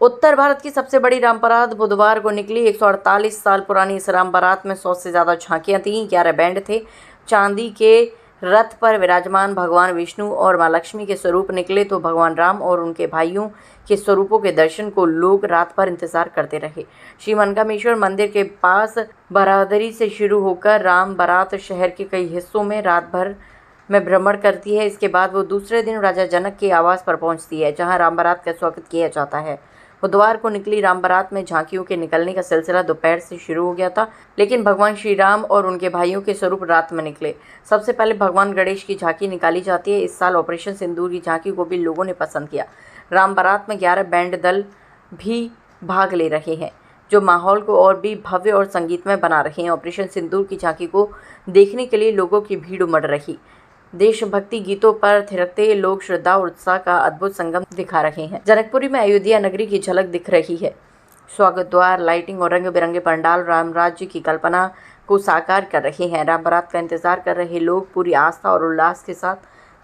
उत्तर भारत की सबसे बड़ी राम बारात बुधवार को निकली। 148 साल पुरानी इस राम बारात में 100 से ज़्यादा झांकियां थीं, 11 बैंड थे। चांदी के रथ पर विराजमान भगवान विष्णु और माँ लक्ष्मी के स्वरूप निकले तो भगवान राम और उनके भाइयों के स्वरूपों के दर्शन को लोग रात भर इंतजार करते रहे। श्री मनकामेश्वर मंदिर के पास बरादरी से शुरू होकर राम बारात शहर के कई हिस्सों में रात भर में भ्रमण करती है। इसके बाद वो दूसरे दिन राजा जनक के आवास पर पहुंचती है, जहां राम बारात का स्वागत किया जाता है। बुधवार को निकली राम बारात में झांकियों के निकलने का सिलसिला दोपहर से शुरू हो गया था, लेकिन भगवान श्री राम और उनके भाइयों के स्वरूप रात में निकले। सबसे पहले भगवान गणेश की झांकी निकाली जाती है। इस साल ऑपरेशन सिंदूर की झांकी को भी लोगों ने पसंद किया। राम बारात में 11 बैंड दल भी भाग ले रहे हैं, जो माहौल को और भी भव्य और संगीतमय बना रहे हैं। ऑपरेशन सिंदूर की झांकी को देखने के लिए लोगों की भीड़ उमड़ रही। देशभक्ति गीतों पर थिरकते लोग श्रद्धा और उत्साह का अद्भुत संगम दिखा रहे हैं। जनकपुरी में अयोध्या नगरी की झलक दिख रही है। स्वागत द्वार, लाइटिंग और रंग बिरंगे पंडाल राम राज्य की कल्पना को साकार कर रहे हैं। राम बारात का इंतजार कर रहे लोग पूरी आस्था और उल्लास के साथ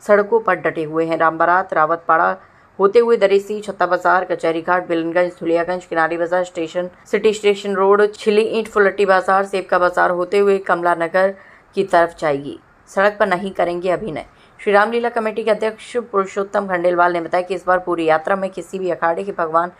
सड़कों पर डटे हुए हैं। राम बारात रावतपाड़ा होते हुए दरेसी, छत्ता बाजार, कचहरी घाट, बिलनगंज, धुलियागंज, किनारी बाजार स्टेशन, सिटी स्टेशन रोड, छिली ईंट फुलट्टी बाजार, सेवका बाजार होते हुए कमला नगर की तरफ जाएगी। सड़क पर नहीं करेंगे अभिनय। श्री रामलीला कमेटी के अध्यक्ष पुरुषोत्तम खंडेलवाल ने बताया कि इस बार पूरी यात्रा में किसी भी अखाड़े के भगवान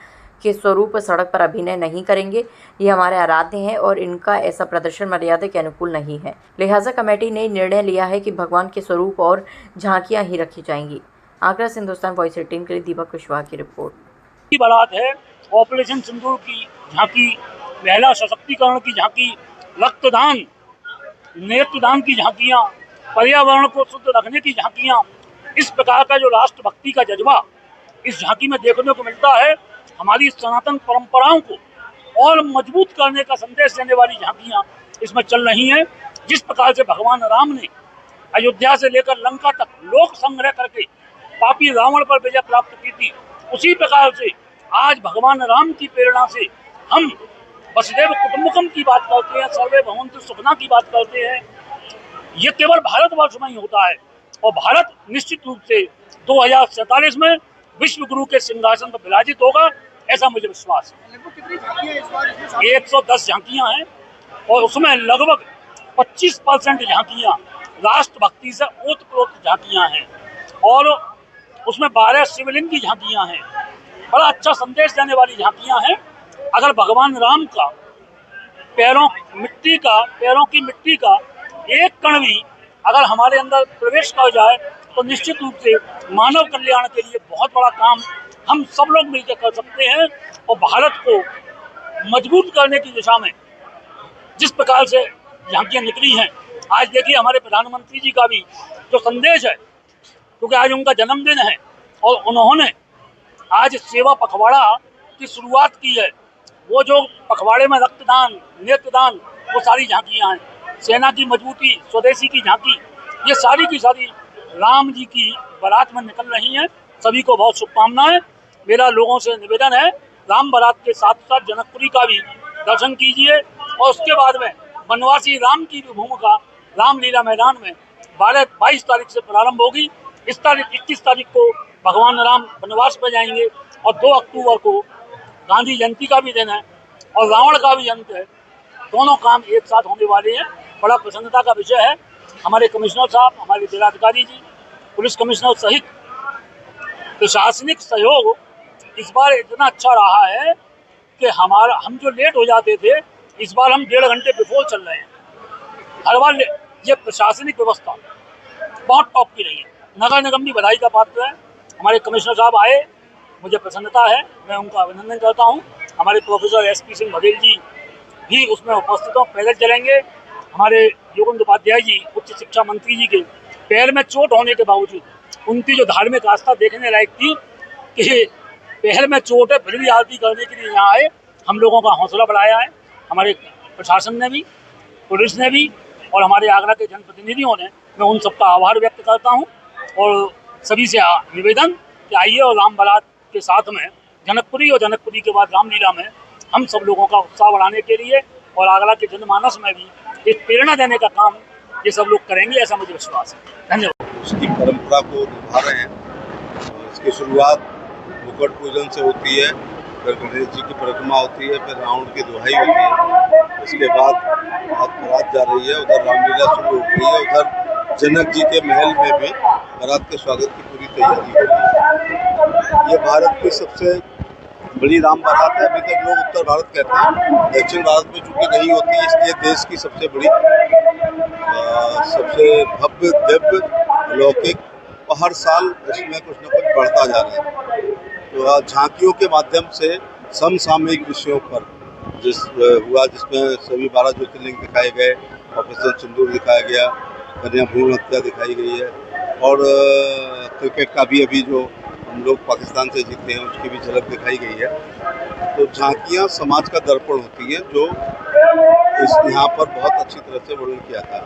के स्वरूप सड़क पर अभिनय नहीं करेंगे। ये हमारे आराध्य हैं और इनका ऐसा प्रदर्शन मर्यादा के अनुकूल नहीं है। लिहाजा कमेटी ने निर्णय लिया है कि भगवान के स्वरूप और झांकियां ही रखी जाएंगी। आगरा से हिंदुस्तान वॉइस 18 के लिए दीपक कुशवाहा की रिपोर्ट। बारात है ऑपरेशन सिंदूर की झांकी, महिला सशक्तिकरण की झांकी, रक्तदान नेत्रदान की झांकियाँ, पर्यावरण को शुद्ध रखने की झांकियाँ, इस प्रकार का जो राष्ट्रभक्ति का जज्बा इस झांकी में देखने को मिलता है। हमारी सनातन परंपराओं को और मजबूत करने का संदेश देने वाली झांकियाँ इसमें चल रही हैं। जिस प्रकार से भगवान राम ने अयोध्या से लेकर लंका तक लोक संग्रह करके पापी रावण पर विजय प्राप्त की थी, उसी प्रकार से आज भगवान राम की प्रेरणा से हम वसुदेव कुटुंबकम की बात करते हैं, सर्वे भवन्तु सुखिनः की बात करते हैं। ये केवल भारतवर्ष में ही होता है और भारत निश्चित रूप से 2047 में विश्व गुरु के सिंहासन पर विराजित होगा, ऐसा मुझे विश्वास है। 110 झांकियां हैं और उसमें लगभग 25% झांकियां राष्ट्रभक्ति से ओतप्रोत झांकियां हैं और उसमें 12 शिवलिंग की झांकियां हैं। बड़ा अच्छा संदेश देने वाली झांकियां हैं। अगर भगवान राम का पैरों की मिट्टी का एक कण भी अगर हमारे अंदर प्रवेश कर जाए तो निश्चित रूप से मानव कल्याण के लिए बहुत बड़ा काम हम सब लोग मिलकर कर सकते हैं और भारत को मजबूत करने की दिशा में जिस प्रकार से झांकियाँ निकली हैं। आज देखिए हमारे प्रधानमंत्री जी का भी जो संदेश है, क्योंकि आज उनका जन्मदिन है और उन्होंने आज सेवा पखवाड़ा की शुरुआत की है। वो जो पखवाड़े में रक्तदान, नेत्रदान, वो सारी झांकियाँ हैं। सेना की मजबूती, स्वदेशी की झांकी, ये सारी की सारी राम जी की बारात में निकल रही हैं। सभी को बहुत शुभकामनाएं। मेरा लोगों से निवेदन है, राम बारात के साथ साथ जनकपुरी का भी दर्शन कीजिए और उसके बाद में वनवासी राम की भी भूमिका रामलीला मैदान में 22 तारीख से प्रारंभ होगी। 21 तारीख को भगवान राम वनवास पर जाएंगे और 2 अक्टूबर को गांधी जयंती का भी दिन है और रावण का भी अंत है। दोनों काम एक साथ होने वाले हैं। बड़ा प्रसन्नता का विषय है। हमारे कमिश्नर साहब, हमारे जिलाधिकारी जी, पुलिस कमिश्नर सहित प्रशासनिक सहयोग इस बार इतना अच्छा रहा है कि हम जो लेट हो जाते थे, इस बार हम 1.5 घंटे बिफोर चल रहे हैं। हर बार ये प्रशासनिक व्यवस्था बहुत टॉप की रही है। नगर निगम भी बधाई का पात्र है। हमारे कमिश्नर साहब आए, मुझे प्रसन्नता है, मैं उनका अभिनंदन करता हूँ। हमारे प्रोफेसर SP सिंह बघेल जी भी उसमें उपस्थित हों, पैदल चलेंगे। हमारे योगेंद्र उपाध्याय जी, उच्च शिक्षा मंत्री जी के पैर में चोट होने के बावजूद उनकी जो धार्मिक आस्था देखने लायक थी कि पैर में चोट है फिर भी आरती करने के लिए यहाँ आए, हम लोगों का हौसला बढ़ाया है। हमारे प्रशासन ने भी, पुलिस ने भी और हमारे आगरा के जनप्रतिनिधियों ने, मैं उन सबका आभार व्यक्त करता हूँ और सभी से निवेदन कि आइए और राम बारात के साथ में जनकपुरी और जनकपुरी के बाद रामलीला में हम सब लोगों का उत्साह बढ़ाने के लिए और आगरा के जनमानस में भी एक प्रेरणा देने का काम ये सब लोग करेंगे, ऐसा मुझे विश्वास है। धन्यवाद। इसकी परंपरा को निभा रहे हैं और इसकी शुरुआत मुकुट पूजन से होती है फिर गणेश जी की परिक्रमा होती है, फिर रावण की दुहाई होती है। इसके बाद बारात जा रही है, उधर रामलीला शुरू हो गई है, उधर जनक जी के महल में भी बारात के स्वागत की पूरी तैयारी हो रही है। ये भारत की सबसे बड़ी राम बारात है। अभी तक लोग उत्तर भारत कहते हैं, दक्षिण भारत में चूंकि नहीं होती, इसलिए देश की सबसे बड़ी, सबसे भव्य, दिव्य, अलौकिक, और हर साल इसमें कुछ न कुछ बढ़ता जा रहा है। तो झांकियों के माध्यम से समसामयिक विषयों पर जिसमें सभी 12 ज्योतिर्लिंग दिखाए गए, ऑपरेशन सिंदूर दिखाया गया, कन्या भ्रूण हत्या दिखाई गई है, और क्रिकेट का भी अभी जो हम लोग पाकिस्तान से जीते हैं उसकी भी झलक दिखाई गई है। तो झांकियाँ समाज का दर्पण होती हैं, जो यहाँ पर बहुत अच्छी तरह से वर्णन किया था।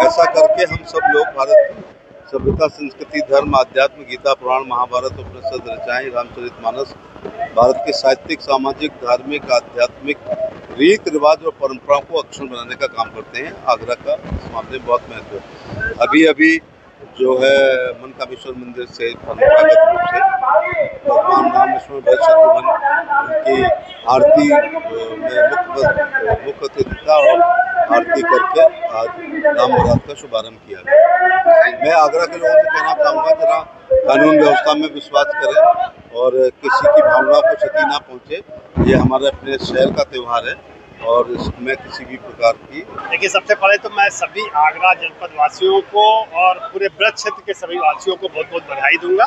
ऐसा करके हम सब लोग भारत की सभ्यता, संस्कृति, धर्म, अध्यात्म, गीता, पुराण, महाभारत, उपनिषद, ऋचाएँ, रामचरितमानस, भारत के साहित्यिक, सामाजिक, धार्मिक, आध्यात्मिक रीति रिवाज और परंपराओं को अक्षुण्ण बनाने का काम करते हैं। आगरा का इस मामले में बहुत महत्व है। अभी अभी जो है मनकामेश्वर मंदिर से परंपरागत रूप से भगवान राम लक्ष्मण भरत शत्रुघ्न उनकी आरती में मुख्य अतिथि था, और आरती करके आज राम बारात का शुभारंभ किया गया। मैं आगरा के लोगों से कहना चाहूँगा, जरा कानून व्यवस्था में विश्वास करें और किसी की भावना को क्षति ना पहुँचे। ये हमारे अपने शहर का त्यौहार है और इसमें किसी भी प्रकार की। देखिए, सबसे पहले तो मैं सभी आगरा जनपद वासियों को और पूरे ब्रज क्षेत्र के सभी वासियों को बहुत बहुत बधाई दूंगा,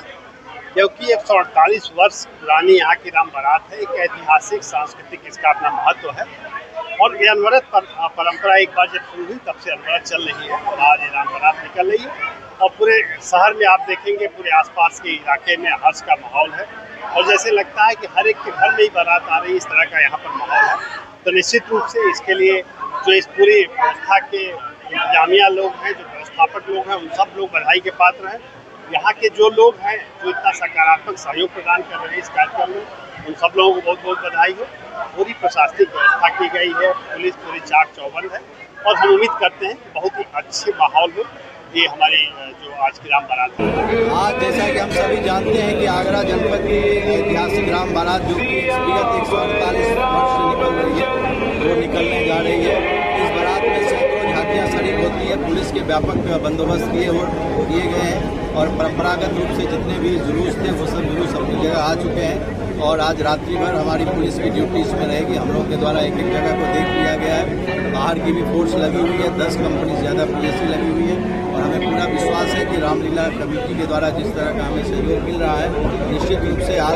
क्योंकि 148 वर्ष पुरानी यहाँ की राम बारात है। एक ऐतिहासिक, सांस्कृतिक इसका अपना महत्व है, और ये अनवरत परंपरा एक बार जब शुरू हुई तब से अनवरत चल रही है, और आज ये राम बारात निकल रही है। और पूरे शहर में आप देखेंगे, पूरे आसपास के इलाके में हर्ष का माहौल है, और जैसे लगता है कि हर एक के घर में ही बारात आ रही है, इस तरह का यहाँ पर माहौल है। तो निश्चित रूप से इसके लिए जो इस पूरी व्यवस्था के इंतजामिया लोग हैं, जो व्यवस्थापक लोग हैं, उन सब लोग बधाई के पात्र हैं। यहाँ के जो लोग हैं, जो इतना सकारात्मक सहयोग प्रदान कर रहे हैं इस कार्यक्रम में, उन सब लोगों को बहुत बहुत बधाई हो। पूरी प्रशासनिक व्यवस्था की गई है, पुलिस पूरी चाक चौबंद है, और हम उम्मीद करते हैं कि बहुत ही अच्छे माहौल में ये हमारी जो आज की राम बारात है। आज जैसा कि हम सभी जानते हैं कि आगरा जनपद की ऐतिहासिक राम बारात जो कि विगत 148 वर्ष से निकल रही है, वो निकलने जा रही है। इस बारात में सैकड़ों झांकियाँ शरीक होती है। पुलिस के व्यापक बंदोबस्त किए गए हैं, और परंपरागत रूप से जितने भी जुलूस थे वो सब जुलूस अपनी जगह आ चुके हैं। और आज रात्रि भर हमारी पुलिस की ड्यूटी इसमें रहेगी। हम लोगों के द्वारा एक एक जगह को देख लिया गया है। बाहर की भी फोर्स लगी हुई है, 10 कंपनी से ज़्यादा पुलिस लगी हुई है, और हमें पूरा विश्वास है कि रामलीला कमेटी के द्वारा जिस तरह का हमें सहयोग मिल रहा है, निश्चित रूप से आज